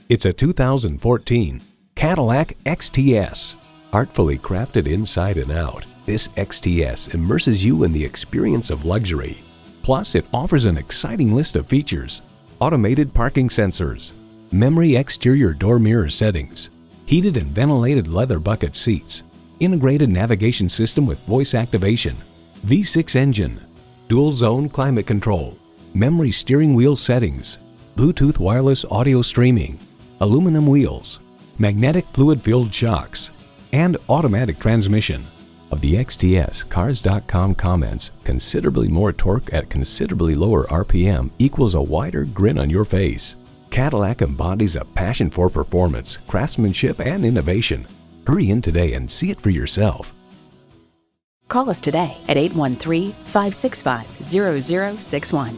It's a 2014 Cadillac XTS. Artfully crafted inside and out, this XTS immerses you in the experience of luxury. Plus, it offers an exciting list of features: automated parking sensors, memory exterior door mirror settings, heated and ventilated leather bucket seats, integrated navigation system with voice activation, V6 engine, dual zone climate control, memory steering wheel settings, Bluetooth wireless audio streaming, aluminum wheels, magnetic fluid-filled shocks, and automatic transmission. Of the XTS, Cars.com comments, considerably more torque at considerably lower RPM equals a wider grin on your face. Cadillac embodies a passion for performance, craftsmanship, and innovation. Hurry in today and see it for yourself. Call us today at 813-565-0061.